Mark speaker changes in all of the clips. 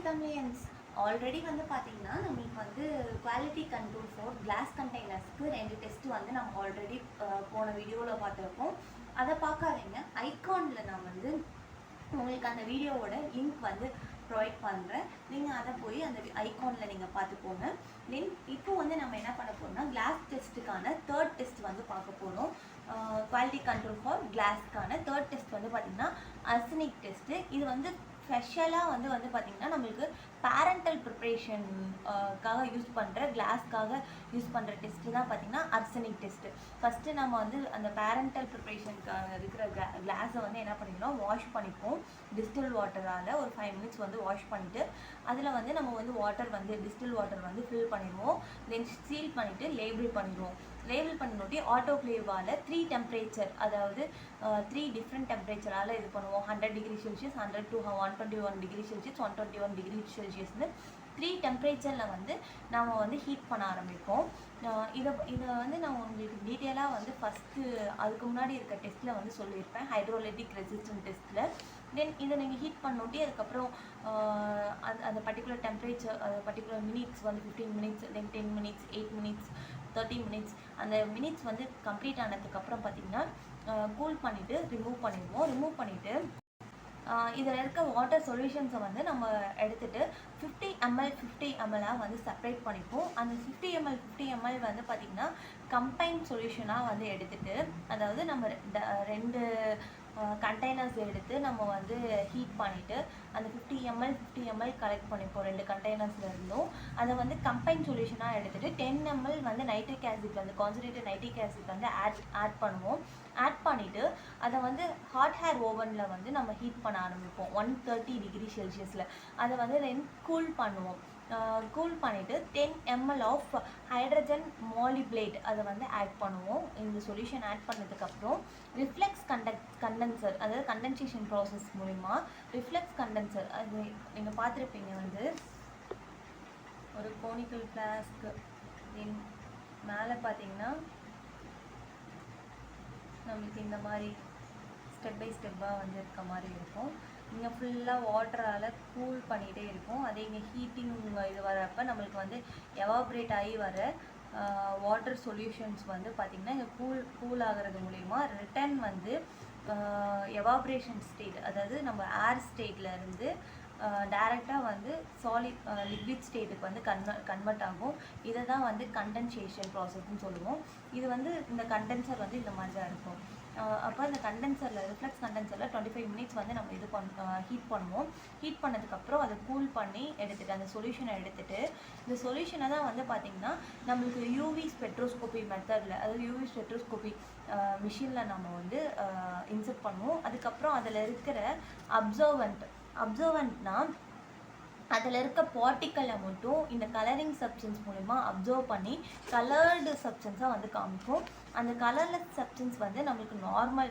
Speaker 1: Tamilians already வந்து பார்த்தீங்கன்னா நம்மளுக்கு வந்து குவாலிட்டி கண்ட்ரோல் ஃபார் கிளாஸ் கண்டெய்னர்ஸ்க்கு 2 டெஸ்ட் வந்து நம்ம ஆல்ரெடி போன வீடியோவில் பார்த்துருப்போம். அதை பார்க்காதீங்க. ஐகானில் நான் வந்து உங்களுக்கு அந்த வீடியோவோட லிங்க் வந்து ப்ரொவைட் பண்ணுறேன். நீங்கள் அதை போய் அந்த ஐகானில் நீங்கள் பார்த்துக்கோங்க. தென் இப்போ வந்து நம்ம என்ன பண்ண போகிறோம்னா கிளாஸ் டெஸ்ட்டுக்கான 3rd டெஸ்ட் வந்து பார்க்க போகிறோம். குவாலிட்டி கண்ட்ரோல் ஃபார் கிளாஸ்க்கான 3rd டெஸ்ட் வந்து பார்த்திங்கன்னா அர்சனிக் டெஸ்ட்டு. இது வந்து ஸ்பெஷலாக வந்து பார்த்திங்கன்னா நம்மளுக்கு பேரண்டல் ப்ரிப்ரேஷனுக்காக யூஸ் பண்ணுற கிளாஸ்க்காக யூஸ் பண்ணுற டெஸ்ட்டு தான் பார்த்திங்கன்னா அர்சனிக் டெஸ்ட்டு. ஃபஸ்ட்டு நம்ம வந்து அந்த பேரண்டல் ப்ரிப்ரேஷனுக்காக இருக்கிற கிளாஸை வந்து என்ன பண்ணிக்கணும், வாஷ் பண்ணிப்போம் டிஸ்டில் வாட்டரால். ஒரு 5 மினிட்ஸ் வந்து வாஷ் பண்ணிவிட்டு அதில் வந்து நம்ம வந்து வாட்டர் வந்து டிஸ்டில் வாட்டர் வந்து ஃபில் பண்ணிடுவோம். தென் சீல் பண்ணிவிட்டு லேபிள் பண்ணிடுவோம். லேபிள் பண்ணினோட்டி ஆட்டோக்ளேவால் 3 டெம்பரேச்சர், அதாவது 3 டிஃப்ரெண்ட் டெம்பரேச்சரால் இது பண்ணுவோம். 100 degree Celsius, 100 to 121 degree Celsius, 121 degree செல்சியஸ்னு 3 டெம்பரேச்சரில் வந்து நம்ம வந்து ஹீட் பண்ண ஆரம்பிப்போம். இதை வந்து நான் உங்களுக்கு டீட்டெயிலாக வந்து ஃபஸ்ட்டு அதுக்கு முன்னாடி இருக்க டெஸ்ட்டில் வந்து சொல்லியிருப்பேன், ஹைட்ரோலிட்டிக் ரெசிஸ்டன்ட் டெஸ்ட்டில். தென் இதை நீங்கள் ஹீட் பண்ணோட்டி அதுக்கப்புறம் அந்த பர்டிகுலர் டெம்பரேச்சர், பர்டிகுலர் மினிட்ஸ் வந்து 15 மினிட்ஸ், தென் 10 மினிட்ஸ், 8 மினிட்ஸ், 30 மினிட்ஸ், அந்த மினிட்ஸ் வந்து கம்ப்ளீட் ஆனதுக்கப்புறம் பார்த்திங்கன்னா கூல் பண்ணிவிட்டு ரிமூவ் பண்ணிடுவோம். ரிமூவ் பண்ணிவிட்டு இதில் இருக்க வாட்டர் சொல்யூஷன்ஸை வந்து நம்ம எடுத்துகிட்டு 50 ml 50 ml வந்து செப்பரேட் பண்ணிப்போம். அந்த 50 ml 50 ml வந்து பார்த்திங்கன்னா கம்பைன் சொல்யூஷனாக வந்து எடுத்துகிட்டு, அதாவது நம்ம 2 கண்டெய்னர்ஸ் எடுத்து நம்ம வந்து ஹீட் பண்ணிவிட்டு அந்த 50 ml 50 ml கலெக்ட் பண்ணிப்போம் 2 கண்டெய்னர்ஸில் இருந்தும். அதை வந்து கம்பைன் சொல்யூஷனாக எடுத்துகிட்டு 10 ml வந்து நைட்ரிக் ஆசிட் வந்து கான்சன்ட்ரேட்டட் நைட்ரிக் ஆசிட் வந்து ஆட் பண்ணுவோம். ஆட் பண்ணிவிட்டு அதை வந்து ஹாட் ஹேர் ஓவனில் வந்து நம்ம ஹீட் பண்ண ஆரம்பிப்போம் 130 டிகிரி செல்சியஸில். அதை வந்து தென் கூல் பண்ணுவோம். கூல் பண்ணிவிட்டு 10 ml ஆஃப் ஹைட்ரஜன் மாலிப்ளேட் அதை வந்து ஆட் பண்ணுவோம். இந்த சொல்யூஷன் ஆட் பண்ணதுக்கப்புறம் ரிஃப்ளெக்ஸ் கண்டென்சர், அதாவது கண்டென்சேஷன் ப்ராசஸ் மூலிமா ரிஃப்ளெக்ஸ் கண்டென்சர், அது நீங்கள் பார்த்துருப்பீங்க, வந்து ஒரு கோனிக்கல் ஃப்ளாஸ்க்கு மேலே பார்த்தீங்கன்னா நம்மளுக்கு இந்த மாதிரி ஸ்டெப் பை ஸ்டெப்பாக வந்து இருக்க மாதிரி இருக்கும். இங்கே ஃபுல்லாக வாட்டரால் கூல் பண்ணிகிட்டே இருக்கும். அதே இங்கே ஹீட்டிங் இது வரப்போ நம்மளுக்கு வந்து எவாப்ரேட் ஆகி வர வாட்டர் சொல்யூஷன்ஸ் வந்து பார்த்திங்கன்னா இங்கே கூல் ஆகிறது மூலிமா ரிட்டன் வந்து எவாப்ரேஷன் ஸ்டேட், அதாவது நம்ம ஏர் ஸ்டேட்டில் இருந்து டைரெக்டாக வந்து லிக்விட் ஸ்டேட்டுக்கு வந்து கன்வெர்ட் ஆகும். இதை தான் வந்து கண்டென்சேஷன் ப்ராசஸ்ன்னு சொல்லுவோம். இது வந்து இந்த கண்டென்சர் வந்து இந்த மாதிரி தான் இருக்கும். அப்போ இந்த கண்டென்சரில் ரிஃப்ளெக்ஸ் கண்டென்சரில் 25 மினிட்ஸ் வந்து நம்ம ஹீட் பண்ணுவோம். ஹீட் பண்ணதுக்கப்புறம் அதை கூல் பண்ணி எடுத்துகிட்டு அந்த சொல்யூஷனை எடுத்துகிட்டு இந்த சொல்யூஷனை தான் வந்து பார்த்திங்கன்னா நம்மளுக்கு யூவி ஸ்பெக்ட்ரோஸ்கோபி மெத்தடில், அதாவது யூவி ஸ்பெக்ட்ரோஸ்கோபி மிஷினில் நம்ம வந்து இன்செர்ட் பண்ணுவோம். அதுக்கப்புறம் அதில் இருக்கிற அப்சர்வன்ட்னா அதில் இருக்க பார்ட்டிக்கலை மட்டும் இந்த கலரிங் சப்ஸ்டன்ஸ் மூலிமா அப்சர்வ் பண்ணி கலர்டு சப்ஸ்டன்ஸாக வந்து காமிக்கும். அந்த கலர்லெஸ் சப்ஸ்டன்ஸ் வந்து நம்மளுக்கு நார்மல்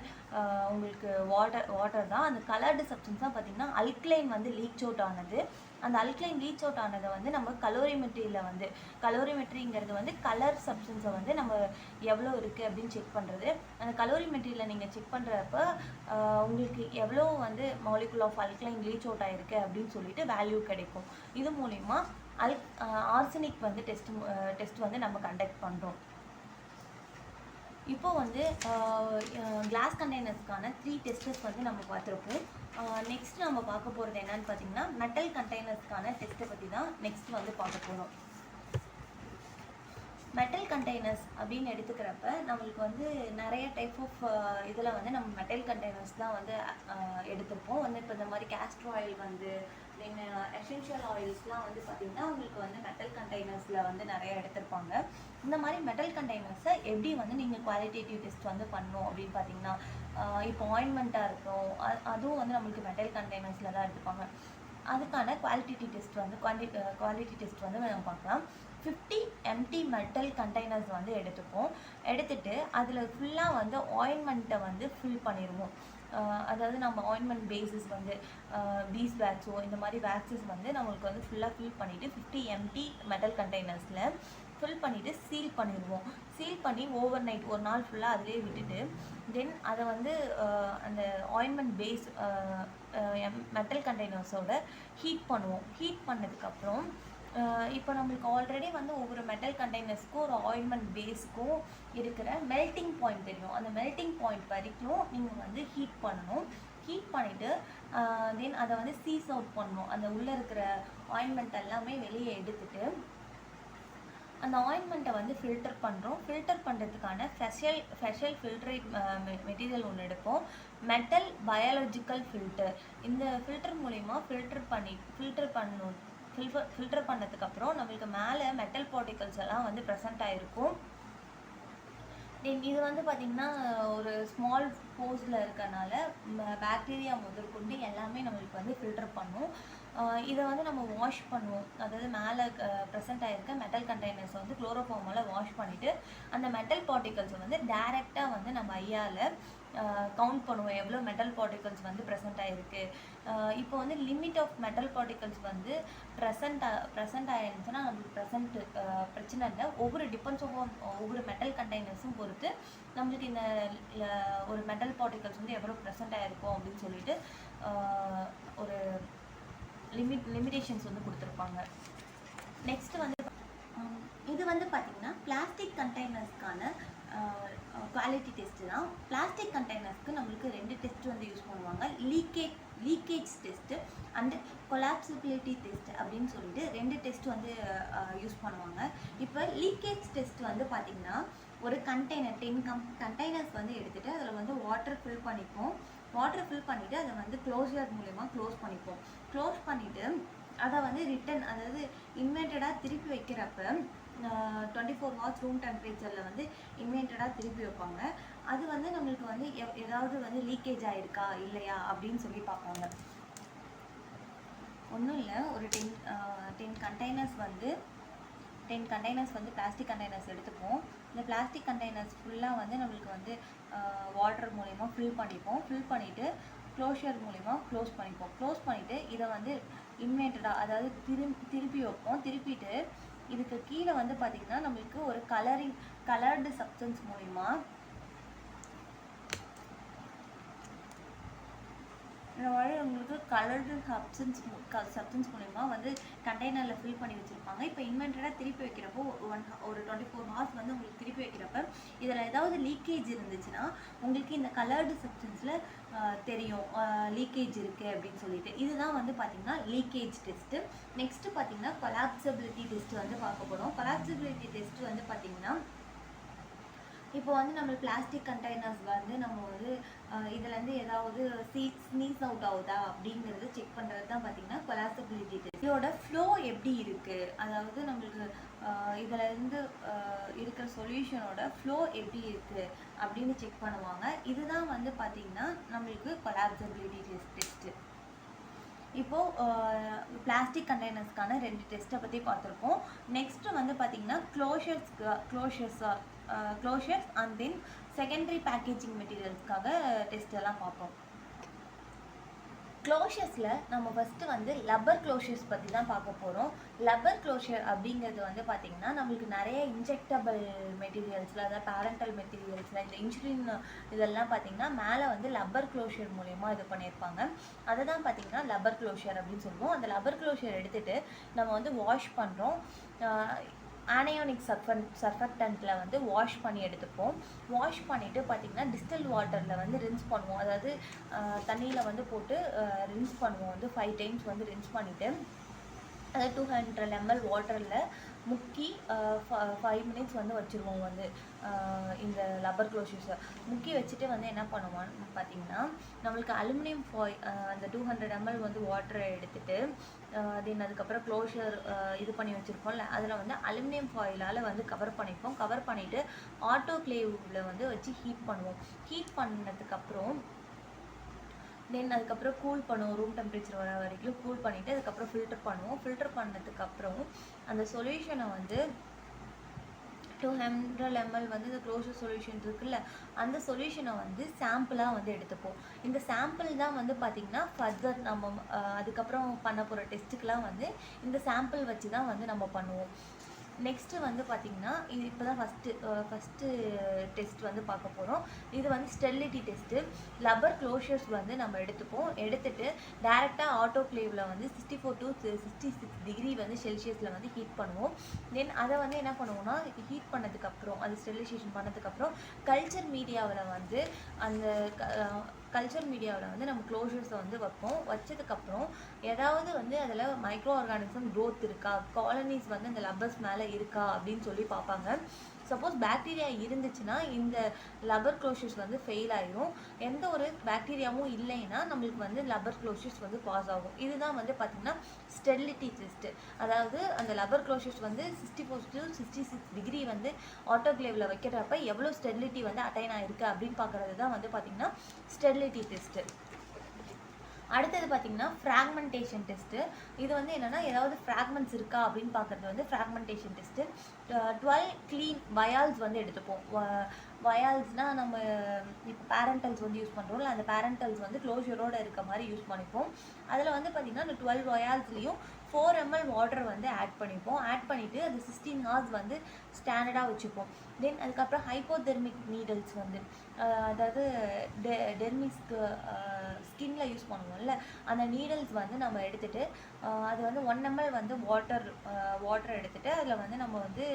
Speaker 1: உங்களுக்கு வாட்டர் தான். அந்த கலர்டு சப்ஸ்டன்ஸ் தான் பார்த்திங்கன்னா அல்க்ளைன் வந்து லீச் அவுட் ஆனது. அந்த அல்க்ளைன் லீச் அவுட் ஆனதை வந்து நம்ம கலோரிமெட்ரியில் வந்து, கலோரிமெட்ரிங்கிறது வந்து கலர் சப்ஸ்டன்ஸை வந்து நம்ம எவ்வளோ இருக்குது அப்படின்னு செக் பண்ணுறது. அந்த கலோரிமெட்ரியில் நீங்கள் செக் பண்ணுறப்ப உங்களுக்கு எவ்வளோ வந்து molecule of alkaline leach out ஆகிருக்கு அப்படின்னு சொல்லிட்டு வேல்யூ கிடைக்கும். இது மூலிமா ஆர்சனிக் வந்து டெஸ்ட் வந்து நம்ம கண்டக்ட் பண்ணுறோம். இப்போ வந்து கிளாஸ் கண்டெய்னர்ஸ்க்கான 3 டெஸ்டஸ் வந்து நம்ம பார்த்துருப்போம். நெக்ஸ்ட் நம்ம பார்க்க போகிறது என்னன்னு பார்த்தீங்கன்னா மெட்டல் கண்டெய்னர்ஸ்க்கான டெஸ்ட்டை பற்றி தான் நெக்ஸ்ட் வந்து பார்க்க போகிறோம். மெட்டல் கண்டெய்னர்ஸ் அப்படின்னு எடுத்துக்கிறப்ப நம்மளுக்கு வந்து நிறைய டைப் ஆஃப் இதில் வந்து நம்ம மெட்டல் கண்டெய்னர்ஸ் தான் வந்து எடுத்துருப்போம். வந்து இப்போ இந்த மாதிரி கேஸ்டர் ஆயில் வந்து தென் எசென்ஷியல் ஆயில்ஸ்லாம் வந்து பார்த்திங்கன்னா உங்களுக்கு வந்து மெட்டல் கண்டெய்னர்ஸில் வந்து நிறைய எடுத்திருப்பாங்க. இந்த மாதிரி மெட்டல் கண்டெய்னர்ஸை எப்படி வந்து நீங்கள் குவாலிட்டேட்டிவ் டெஸ்ட் வந்து பண்ணணும் அப்படின்னு பார்த்தீங்கன்னா இப்போ ஆயின்மெண்ட்டாக இருக்கும், அதுவும் வந்து நம்மளுக்கு மெட்டல் கண்டெய்னர்ஸில் தான் எடுத்துப்பாங்க. அதுக்கான குவாலிட்டி டெஸ்ட் வந்து நம்ம பார்க்கலாம். 50 எம்டி மெட்டல் கண்டெய்னர்ஸ் வந்து எடுத்துகிட்டு அதில் ஃபுல்லாக வந்து ஆயின்மெண்ட்டை வந்து ஃபில் பண்ணிடுவோம். அதாவது நம்ம ஆயின்மெண்ட் பேஸஸ் வந்து பீஸ் வேக்ஸோ இந்த மாதிரி வேக்ஸஸ் வந்து நம்மளுக்கு வந்து ஃபுல்லாக ஃபில் பண்ணிவிட்டு 50 எம்டி மெட்டல் கண்டெய்னர்ஸில் ஃபில் பண்ணிவிட்டு சீல் பண்ணிடுவோம். சீல் பண்ணி ஓவர் நைட் ஒரு நாள் ஃபுல்லாக அதிலே விட்டுட்டு தென் அதை வந்து அந்த ஆயின்மெண்ட் பேஸ் மெட்டல் கண்டெய்னர்ஸோட ஹீட் பண்ணுவோம். ஹீட் பண்ணதுக்கப்புறம் இப்போ நம்மளுக்கு ஆல்ரெடி வந்து ஒவ்வொரு மெட்டல் கண்டெய்னர்ஸ்க்கும் ஒரு ஆயின்மெண்ட் பேஸ்க்கும் இருக்கிற மெல்ட்டிங் பாயிண்ட் தெரியும். அந்த மெல்ட்டிங் பாயிண்ட் வரைக்கும் நீங்கள் வந்து ஹீட் பண்ணணும். ஹீட் பண்ணிவிட்டு தென் அதை வந்து சீஸ் அவுட் பண்ணணும். அந்த உள்ளே இருக்கிற ஆயின்மெண்ட் எல்லாமே வெளியே எடுத்துட்டு அந்த ஆயின்மெண்ட்டை வந்து ஃபில்டர் பண்ணுறோம். ஃபில்டர் பண்ணுறதுக்கான ஸ்பெஷல் ஃபில்டரேட் மெட்டீரியல் ஒன்று எடுப்போம். Metal biological filter. இந்த ஃபில்டர் மூலிமா ஃபில்டர் பண்ணதுக்கப்புறம் நம்மளுக்கு மேலே மெட்டல் பார்ட்டிகல்ஸ் எல்லாம் வந்து ப்ரெசென்ட் ஆகிருக்கும். இது வந்து பார்த்திங்கன்னா ஒரு ஸ்மால் போர்ஸில் இருக்கனால பாக்டீரியா முதற்கொண்டு எல்லாமே நம்மளுக்கு வந்து ஃபில்டர் பண்ணும். இதை வந்து நம்ம வாஷ் பண்ணுவோம். அதாவது மேலே ப்ரெசென்ட் ஆகிருக்க மெட்டல் கண்டெய்னர்ஸை வந்து குளோரோஃபார்மால் வாஷ் பண்ணிவிட்டு அந்த மெட்டல் பார்ட்டிகல்ஸை வந்து டைரெக்டாக வந்து நம்ம ஐயால் கவுண்ட் பண்ணுவோம் எவ்வளோ மெட்டல் பார்ட்டிகல்ஸ் வந்து ப்ரெசென்ட் ஆகிருக்கு. இப்போ வந்து லிமிட் ஆஃப் மெட்டல் பார்ட்டிகல்ஸ் வந்து ப்ரெசென்ட் ஆகிருந்துச்சுன்னா நம்மளுக்கு பிரச்சனை இல்லை. ஒவ்வொரு மெட்டல் கண்டெய்னர்ஸும் பொறுத்து நம்மளுக்கு இந்த ஒரு மெட்டல் பார்ட்டிகல்ஸ் வந்து எவ்வளோ ப்ரெசென்ட் ஆகிருக்கும் அப்படின்னு சொல்லிட்டு ஒரு லிமிடேஷன்ஸ் வந்து கொடுத்துருப்பாங்க. நெக்ஸ்ட் வந்து இது வந்து பார்த்திங்கன்னா பிளாஸ்டிக் கண்டெய்னர்ஸ்க்கான குவாலிட்டி டெஸ்ட்டு தான். பிளாஸ்டிக் கண்டெய்னர்ஸ்க்கு நம்மளுக்கு 2 டெஸ்ட் வந்து யூஸ் பண்ணுவாங்க. லீக்கேஜ் டெஸ்ட்டு அண்ட் கொலாப்சிபிலிட்டி டெஸ்ட் அப்படின்னு சொல்லிட்டு 2 டெஸ்ட் வந்து யூஸ் பண்ணுவாங்க. இப்போ லீக்கேஜ் டெஸ்ட் வந்து பார்த்திங்கன்னா ஒரு கண்டெய்னர் 10 கண்டெய்னர்ஸ் வந்து எடுத்துகிட்டு அதில் வந்து வாட்டர் ஃபில் பண்ணிப்போம். வாட்டர் ஃபில் பண்ணிவிட்டு அதை வந்து க்ளோஷர் மூலமா க்ளோஸ் பண்ணிப்போம். க்ளோஸ் பண்ணிவிட்டு அதை வந்து ரிட்டன் அதாவது இன்வெர்ட்டடாக திருப்பி வைக்கிறப்ப 24 hours ரூம் டெம்பரேச்சரில் வந்து இன்வெர்ட்டடாக திருப்பி வைப்பாங்க. அது வந்து நம்மளுக்கு வந்து ஏதாவது வந்து லீக்கேஜ் ஆகிருக்கா இல்லையா அப்படின்னு சொல்லி பார்ப்பாங்க. ஒன்றும் இல்லை, ஒரு 10 கண்டெய்னர்ஸ் வந்து பிளாஸ்டிக் கண்டெய்னர்ஸ் எடுத்துப்போம். இந்த பிளாஸ்டிக் கண்டெய்னர்ஸ் ஃபுல்லாக வந்து நம்மளுக்கு வந்து வாட்டர் மூலிமா ஃபில் பண்ணிவிட்டு க்ளோஷர் மூலிமா க்ளோஸ் பண்ணிவிட்டு இதை வந்து இன்வெர்ட்டடாக அதாவது திருப்பி வைப்போம். திருப்பிட்டு இதுக்கு கீழே வந்து பார்த்திங்கன்னா நம்மளுக்கு ஒரு கலர்டு சப்ஸ்டன்ஸ் மூலிமா இந்த மாதிரி உங்களுக்கு கலர்டு சப்ஸ்டன்ஸ் மூலிமா வந்து கண்டெய்னரில் ஃபில் பண்ணி வச்சுருப்பாங்க. இப்போ இன்வெர்ட்டடாக திருப்பி வைக்கிறப்போ ஒரு 24 hours வந்து உங்களுக்கு திருப்பி வைக்கிறப்ப இதில் ஏதாவது லீக்கேஜ் இருந்துச்சுன்னா உங்களுக்கு இந்த கலர்டு சப்ஸ்டன்ஸில் தெரியும் லீக்கேஜ் இருக்குது அப்படின்னு சொல்லிட்டு. இதுதான் வந்து பார்த்திங்கன்னா லீக்கேஜ் டெஸ்ட்டு. நெக்ஸ்ட்டு பார்த்திங்கன்னா கொலாப்சபிலிட்டி டெஸ்ட்டு வந்து பார்க்க போகிறோம். கொலாப்சபிலிட்டி டெஸ்ட்டு வந்து பார்த்திங்கன்னா இப்போ வந்து நம்ம பிளாஸ்டிக் கண்டெய்னர்ஸ் வந்து நம்ம வந்து இதுலேருந்து ஏதாவது ஸ்னீஸ் அவுட் ஆகுதா அப்படிங்கிறது செக் பண்ணுறது தான் பார்த்திங்கன்னா கொலாப்சபிலிட்டி டெஸ்ட். இதோட ஃப்ளோ எப்படி இருக்குது, அதாவது நம்மளுக்கு இதிலேருந்து இருக்கிற சொல்யூஷனோட ஃப்ளோ எப்படி இருக்குது அப்படின்னு செக் பண்ணுவாங்க. இதுதான் வந்து பார்த்திங்கன்னா நம்மளுக்கு கொலாப்சபிலிட்டி டெஸ்ட்டு. இப்போது பிளாஸ்டிக் கண்டெய்னர்ஸ்க்கான 2 டெஸ்ட்டை பற்றி பார்த்துருக்கோம். நெக்ஸ்ட்டு வந்து பார்த்திங்கன்னா closures and then secondary packaging மெட்டீரியல்ஸ்க்காக டெஸ்ட் எல்லாம் பார்ப்போம். க்ளோஷர்ஸில் நம்ம ஃபஸ்ட்டு வந்து லப்பர் க்ளோஷர்ஸ் பற்றி தான் பார்க்க போகிறோம். லப்பர் க்ளோஷர் அப்படிங்கிறது வந்து பார்த்திங்கன்னா நம்மளுக்கு நிறைய இன்ஜெக்டபிள் மெட்டீரியல்ஸில் அதாவது பேரண்டல் மெட்டீரியல்ஸில் இந்த இன்சுலின் இதெல்லாம் பார்த்திங்கன்னா மேலே வந்து லப்பர் க்ளோஷர் மூலயமா இது பண்ணியிருப்பாங்க. அதை தான் பார்த்திங்கன்னா லப்பர் க்ளோஷர் அப்படின்னு சொல்லுவோம். அந்த லப்பர் க்ளோஷர் எடுத்துகிட்டு நம்ம வந்து வாஷ் பண்ணுறோம். ஆனையோனிக் சர்ஃபெக்டன்ட்டில் வந்து வாஷ் பண்ணி எடுத்துப்போம். வாஷ் பண்ணிவிட்டு பார்த்திங்கன்னா டிஸ்டில் வாட்டரில் வந்து ரின்ஸ் பண்ணுவோம். அதாவது தண்ணியில் வந்து போட்டு ரின்ஸ் பண்ணுவோம். வந்து 5 times வந்து ரின்ஸ் பண்ணிவிட்டு அதை 200 ml வாட்டரில் முக்கி 5 minutes வந்து வச்சுருவோம். வந்து இந்த லப்பர் க்ளோஷர்ஸை முக்கி வச்சுட்டு வந்து என்ன பண்ணுவோம்னு பார்த்திங்கன்னா நம்மளுக்கு அலுமினியம் ஃபாயில் அந்த 200 ml வந்து வாட்டரை எடுத்துகிட்டு தென் அதுக்கப்புறம் க்ளோஷர் இது பண்ணி வச்சுருப்போம்ல அதில் வந்து அலுமினியம் ஃபாயிலால் வந்து கவர் பண்ணிப்போம். கவர் பண்ணிவிட்டு ஆட்டோக்ளேவில் வந்து வச்சு ஹீட் பண்ணுவோம். ஹீட் பண்ணதுக்கப்புறம் தென் அதுக்கப்புறம் கூல் பண்ணுவோம். ரூம் டெம்பரேச்சர் வர வரைக்கும் கூல் பண்ணிவிட்டு அதுக்கப்புறம் ஃபில்டர் பண்ணுவோம். ஃபில்டர் பண்ணதுக்கப்புறம் அந்த சொல்யூஷனை வந்து 200 ml வந்து இந்த க்ளோஷர் சொல்யூஷன் இருக்குல்ல, அந்த சொல்யூஷனை வந்து சாம்பிளாக வந்து எடுத்துப்போம். இந்த சாம்பிள் தான் வந்து பார்த்திங்கன்னா ஃபர்தர் நம்ம அதுக்கப்புறம் பண்ண போகிற டெஸ்ட்டுக்கெலாம் வந்து இந்த சாம்பிள் வச்சு தான் வந்து நம்ம பண்ணுவோம். நெக்ஸ்ட்டு வந்து பார்த்திங்கன்னா இது இப்போ தான் ஃபஸ்ட்டு டெஸ்ட் வந்து பார்க்க போகிறோம். இது வந்து ஸ்டெரிலிட்டி டெஸ்ட்டு. லப்பர் க்ளோஷர்ஸ் வந்து நம்ம எடுத்துட்டு டேரெக்டாக ஆட்டோக்ளேவில் வந்து 64 to 66 டிகிரி வந்து செல்சியஸில் வந்து ஹீட் பண்ணுவோம். தென் அதை வந்து என்ன பண்ணுவோம்னா ஹீட் பண்ணதுக்கப்புறம் அது ஸ்டெரிலைசேஷன் பண்ணதுக்கப்புறம் கல்ச்சர் மீடியாவில் வந்து அந்த கல்ச்சர் மீடியாவில் வந்து நம்ம க்ளோஷர்ஸை வந்து வைப்போம். வச்சதுக்கப்புறம் ஏதாவது வந்து அதில் மைக்ரோ ஆர்கானிசம் க்ரோத் இருக்கா, காலனிஸ் வந்து அந்த லப்பர்ஸ் மேலே இருக்கா அப்படின்னு சொல்லி பார்ப்பாங்க. சப்போஸ் பாக்டீரியா இருந்துச்சுன்னா இந்த லப்பர் க்ளோஷர்ஸ் வந்து ஃபெயில் ஆயிரும். எந்த ஒரு பாக்டீரியாவும் இல்லைன்னா நம்மளுக்கு வந்து லப்பர் க்ளோஷர்ஸ் வந்து பாஸ் ஆகும். இதுதான் வந்து பார்த்திங்கன்னா ஸ்டெரிலிட்டி டெஸ்ட்டு. அதாவது அந்த லப்பர் க்ளோஷர்ஸ் வந்து 64 to 66 டிகிரி வந்து ஆட்டோக்ளேவில் வைக்கிறப்ப எவ்வளோ ஸ்டெரிலிட்டி வந்து அட்டைன் ஆகிருக்கு அப்படின்னு பார்க்குறது தான் வந்து பார்த்திங்கன்னா ஸ்டெரிலிட்டி டெஸ்ட்டு. அடுத்தது பார்த்திங்கன்னா ஃப்ராக்மெண்டேஷன் டெஸ்ட்டு. இது வந்து என்னென்னா ஏதாவது ஃப்ராக்மெண்ட்ஸ் இருக்கா அப்படின்னு பார்க்குறது வந்து ஃப்ராக்மெண்டேஷன் டெஸ்ட்டு. 12 க்ளீன் வயால்ஸ் வந்து எடுத்துப்போம். வயால்ஸ்னால் நம்ம இப்போ பேரண்டல்ஸ் வந்து யூஸ் பண்ணுறோம்ல, அந்த பேரண்டல்ஸ் வந்து க்ளோஷரோடு இருக்க மாதிரி யூஸ் பண்ணிப்போம். அதில் வந்து பார்த்திங்கன்னா அந்த 12 வயால்ஸ்லேயும் 4 ml வாட்டர் வந்து ஆட் பண்ணிப்போம். ஆட் பண்ணிவிட்டு அது 16 hours வந்து ஸ்டாண்டர்டாக வச்சுப்போம். தென் அதுக்கப்புறம் ஹைப்போதெர்மிக் நீடல்ஸ் வந்து அதாவது டெர்மிஸ்க்கு ஸ்கின்ல யூஸ் பண்ணுவோம்ல, அந்த நீடல்ஸ் வந்து நம்ம எடுத்துகிட்டு அது வந்து 1 ml வந்து வாட்டர் எடுத்துகிட்டு அதில் வந்து நம்ம வந்து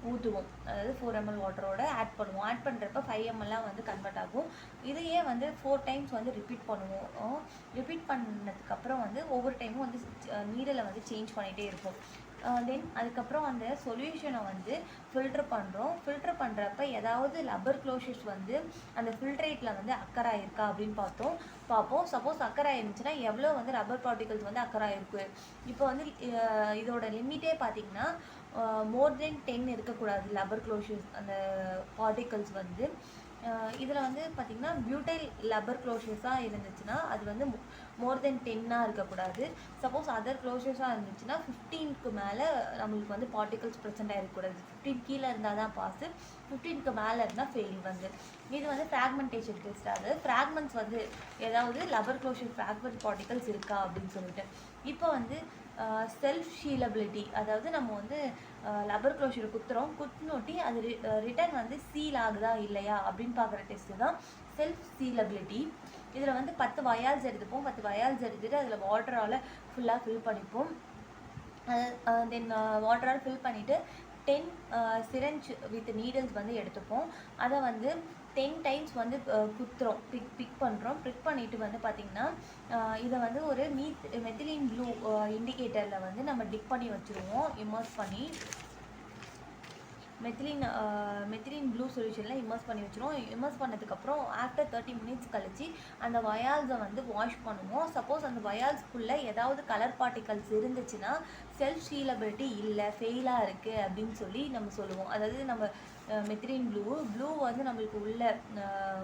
Speaker 1: ஊற்றுவோம். அதாவது 4 ml வாட்டரோட ஆட் பண்ணுவோம். ஆட் பண்ணுறப்ப 5 ml வந்து கன்வெர்ட் ஆகும். இதையே வந்து 4 times வந்து ரிப்பீட் பண்ணுவோம். ரிப்பீட் பண்ணதுக்கப்புறம் வந்து ஒவ்வொரு டைமும் வந்து நீடலை வந்து சேஞ்ச் பண்ணிகிட்டே இருப்போம். தென் அதுக்கப்புறம் அந்த சொல்யூஷனை வந்து ஃபில்டர் ஃபில்டர் பண்ணுறப்ப ஏதாவது லப்பர் க்ளோஷர்ஸ் வந்து அந்த ஃபில்ட்ரேட்டில் வந்து அக்கர் ஆகிருக்கா அப்படின்னு பார்ப்போம். சப்போஸ் அக்கர் ஆகிருந்துச்சுன்னா எவ்வளோ வந்து ரப்பர் பார்ட்டிகல்ஸ் வந்து அக்கர் ஆகிருக்கு. இப்போ வந்து இதோட லிமிட்டே பார்த்திங்கன்னா மோர் தென் 10 இருக்கக்கூடாது லப்பர் க்ளோஷர்ஸ் அந்த பார்ட்டிகல்ஸ் வந்து. இதில் வந்து பார்த்திங்கன்னா பியூட்டைல் லப்பர் க்ளோஷர்ஸாக இருந்துச்சுன்னா அது வந்து மோர் தென் 10 இருக்கக்கூடாது. சப்போஸ் அதர் க்ளோஷர்ஸாக இருந்துச்சுன்னா 15க்கு மேலே நம்மளுக்கு வந்து பார்ட்டிகல்ஸ் ப்ரெசென்ட் ஆகிருக்கக்கூடாது. 15 கீழே இருந்தால் தான் பாஸு, 15க்கு மேலே இருந்தால் ஃபெயில் வந்து. இது வந்து ஃப்ராக்மெண்டேஷன் டெஸ்ட். அது ஃப்ராக்மெண்ட்ஸ் வந்து ஏதாவது லப்பர் க்ளோஷர் ஃப்ராக்மெண்ட் பார்ட்டிகல்ஸ் இருக்கா அப்படின்னு சொல்லிட்டு. இப்போ வந்து செல்ஃப் ஷீலபிலிட்டி, அதாவது நம்ம வந்து லப்பர் க்ளோஷரை குத்துனோட்டி அது ரிட்டர்ன் வந்து சீல் ஆகுதா இல்லையா அப்படின்னு பார்க்குற டெஸ்ட்டு தான் செல்ஃப் சீலபிலிட்டி. இதில் வந்து 10 வயால்ஸ் எடுத்துப்போம். 10 வயால்ஸ் எடுத்துகிட்டு அதில் வாட்டரால் ஃபுல்லாக ஃபில் பண்ணிப்போம். தென் வாட்டரால் ஃபில் பண்ணிவிட்டு 10 சிரஞ்ச் வித் நீடல்ஸ் வந்து எடுத்துப்போம். அதை வந்து 10 times வந்து குத்துறோம், பிக் பண்ணுறோம். பிக் பண்ணிவிட்டு வந்து பார்த்திங்கன்னா இதை வந்து ஒரு மெத்திலின் ப்ளூ இண்டிகேட்டரில் வந்து நம்ம டிப் பண்ணி வச்சுருவோம். இமர்ஸ் பண்ணி மெத்திலின் ப்ளூ சொல்யூஷனில் இமர்ஸ் பண்ணி வச்சுருவோம். இமர்ஸ் பண்ணதுக்கப்புறம் ஆஃப்டர் 30 minutes கழிச்சு அந்த வயால்ஸை வந்து வாஷ் பண்ணுவோம். சப்போஸ் அந்த வயால்ஸ்குள்ளே ஏதாவது கலர் பார்ட்டிகல்ஸ் இருந்துச்சுன்னா செல்ஃப் ஷீலபிலிட்டி இல்லை, ஃபெயிலாக இருக்குது அப்படின்னு சொல்லி நம்ம சொல்லுவோம். அதாவது நம்ம மெத்திலின் ப்ளூ வந்து நம்மளுக்கு உள்ள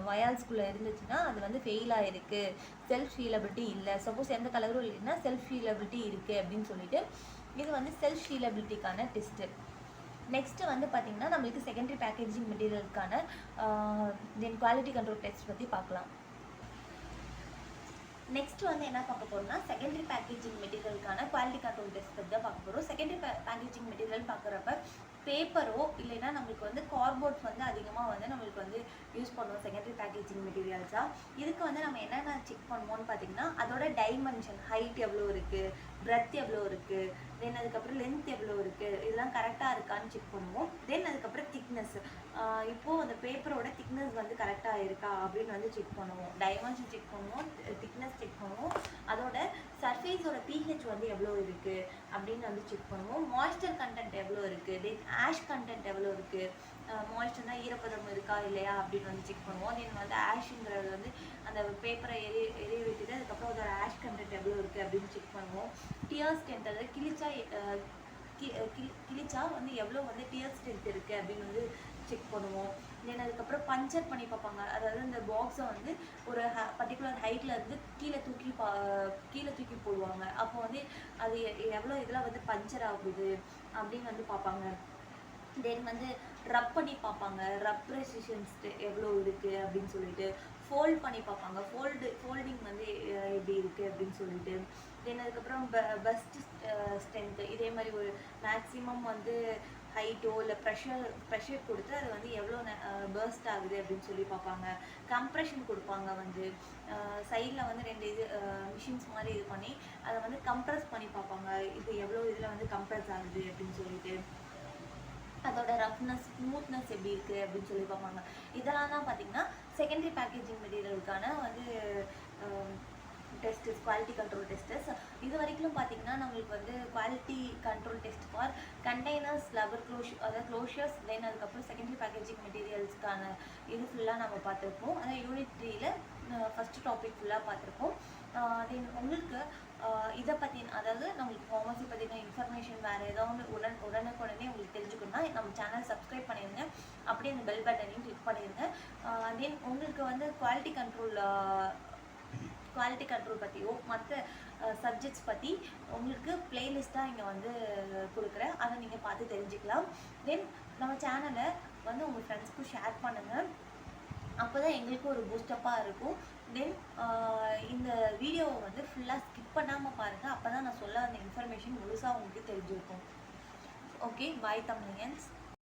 Speaker 1: வயால்ஸ்குள்ளே இருந்துச்சுன்னா அது வந்து ஃபெயிலாக இருக்குது, செல்ஃப் ஷீலபிலிட்டி இல்லை. சப்போஸ் எந்த கலரும் இல்லைன்னா செல்ஃப் ஷீலபிலிட்டி இருக்குது அப்படின்னு சொல்லிட்டு இது வந்து செல்ஃப் ஷீலபிலிட்டிக்கான டெஸ்ட்டு. நெக்ஸ்ட்டு வந்து பார்த்திங்கன்னா நம்மளுக்கு செகண்டரி பேக்கேஜிங் மெட்டீரியலுக்கான தென் குவாலிட்டி கண்ட்ரோல் டெஸ்ட் பற்றி பார்க்கலாம். நெக்ஸ்ட் வந்து என்ன பார்க்க போகிறோம்னா செகண்டரி பேக்கேஜிங் மெட்டீரியலுக்கான குவாலிட்டி கண்ட்ரோல் டெஸ்ட் பற்றி தான் பார்க்க போகிறோம். செகண்டரி பேக்கேஜிங் மெட்டீரியல் பார்க்குறப்ப பேப்பரோ இல்லைன்னா நம்மளுக்கு வந்து கார்ட்போர்ட்ஸ் வந்து அதிகமாக வந்து நம்மளுக்கு வந்து யூஸ் பண்ணுவோம் செகண்டரி பேக்கேஜிங் மெட்டீரியல்ஸாக. இதுக்கு வந்து நம்ம என்னென்ன செக் பண்ணுவோம்னு பார்த்திங்கன்னா அதோட டைமென்ஷன், ஹைட் எவ்வளோ இருக்குது, பிரெத் எவ்வளோ இருக்குது, தென் அதுக்கப்புறம் லென்த் எவ்வளோ இருக்குது, இதெல்லாம் கரெக்டாக இருக்கான்னு செக் பண்ணுவோம். தென் அதுக்கப்புறம் திக்னஸ், இப்போது அந்த பேப்பரோட திக்னஸ் வந்து கரெக்டாக இருக்கா அப்படின்னு வந்து செக் பண்ணுவோம். டைமென்ஷன் செக் பண்ணுவோம், திக்னஸ் செக் பண்ணுவோம், அதோட சர்ஃபேஸோட pH வந்து எவ்வளோ இருக்குது அப்படின்னு வந்து செக் பண்ணுவோம். மாய்ஸ்சர் கண்டென்ட் எவ்வளோ இருக்குது, தென் ஆஷ் கண்டென்ட் எவ்வளோ இருக்குது, மாய்ஸ்சர்னால் ஈரப்பதம் இருக்கா இல்லையா அப்படின்னு வந்து செக் பண்ணுவோம். தென் வந்து ஆஷுங்கிறது வந்து அந்த பேப்பரை எரிய விட்டுட்டு அதுக்கப்புறம் அதோட ஆஷ் கண்டென்ட் எவ்வளோ இருக்குது அப்படின்னு செக் பண்ணுவோம். டியர் ஸ்ட்ரென்த், அதாவது கிழிச்சா வந்து எவ்வளோ வந்து டியர் ஸ்ட்ரென்த் இருக்குது அப்படின்னு வந்து செக் பண்ணுவோம். தென் அதுக்கப்புறம் பஞ்சர் பண்ணி பார்ப்பாங்க. அதாவது இந்த பாக்ஸை வந்து ஒரு பர்டிகுலர் ஹைட்டில் இருந்து கீழே தூக்கி போடுவாங்க. அப்போ வந்து அது எவ்வளோ இதெல்லாம் வந்து பஞ்சர் ஆகுது அப்படின்னு வந்து பார்ப்பாங்க. தென் வந்து ரப் பண்ணி பார்ப்பாங்க, ரப் ரெசிஸ்டன்ஸ் எவ்வளோ இருக்குது அப்படின்னு சொல்லிட்டு. ஃபோல்ட் பண்ணி பார்ப்பாங்க, ஃபோல்டிங் வந்து எப்படி இருக்குது அப்படின்னு சொல்லிட்டு. தென் அதுக்கப்புறம் பஸ்ட் ஸ்ட்ரென்த்து இதே மாதிரி ஒரு மேக்ஸிமம் வந்து ஹைட்டோ இல்லை ப்ரெஷர் கொடுத்து அது வந்து எவ்வளோ பர்ஸ்ட் ஆகுது அப்படின்னு சொல்லி பார்ப்பாங்க. கம்ப்ரெஷன் கொடுப்பாங்க, வந்து சைடில் வந்து 2 இது மிஷின்ஸ் மாதிரி இது பண்ணி அதை வந்து கம்ப்ரெஸ் பண்ணி பார்ப்பாங்க, இது எவ்வளோ இதில் வந்து கம்ப்ரெஸ் ஆகுது அப்படின்னு சொல்லிட்டு. அதோட ரஃப்னஸ் ஸ்மூத்னஸ் எப்படி இருக்குது அப்படின்னு சொல்லி பார்ப்பாங்க. இதெல்லாம் தான் பார்த்திங்கன்னா செகண்டரி பேக்கேஜிங் மெட்டீரியலுக்கான வந்து டெஸ்டஸ், குவாலிட்டி கண்ட்ரோல் டெஸ்டஸ். இது வரைக்கும் பார்த்திங்கன்னா நம்மளுக்கு வந்து quality control test for containers, lever அதாவது க்ளோஷர்ஸ், தென் அதுக்கப்புறம் செகண்டரி பேக்கேஜிங் மெட்டீரியல்ஸ்க்கான இது ஃபுல்லாக நம்ம பார்த்துருப்போம். அதாவது யூனிட் 3ல ஃபஸ்ட்டு டாபிக் ஃபுல்லாக பார்த்துருப்போம். தென் உங்களுக்கு இதை பற்றி, அதாவது நம்மளுக்கு ஃபார்மசி பற்றின இன்ஃபர்மேஷன் வேறு ஏதாவது உடனுக்குடனே உங்களுக்கு தெரிஞ்சுக்கணும்னா நம்ம சேனல் சப்ஸ்கிரைப் பண்ணிடுங்க, அப்படியே அந்த பெல் பட்டனையும் கிளிக் பண்ணிடுங்க. தென் உங்களுக்கு வந்து குவாலிட்டி கண்ட்ரோல் பற்றியோ மற்ற சப்ஜெக்ட்ஸ் பற்றி உங்களுக்கு பிளேலிஸ்ட்டாக இங்கே வந்து கொடுக்குறேன், அதை நீங்கள் பார்த்து தெரிஞ்சுக்கலாம். தென் நம்ம சேனலை வந்து உங்கள் ஃப்ரெண்ட்ஸ்க்கும் ஷேர் பண்ணுங்கள், அப்போ தான் எங்களுக்கும் ஒரு பூஸ்டப்பாக இருக்கும். தென் இந்த வீடியோவை வந்து ஃபுல்லாக ஸ்கிப் பண்ணாமல் பாருங்கள், அப்போ தான் நான் சொல்ல வந்த இன்ஃபர்மேஷன் முழுசாக உங்களுக்கு தெரிஞ்சிருக்கும். ஓகே, பாய் தமிழியன்ஸ்.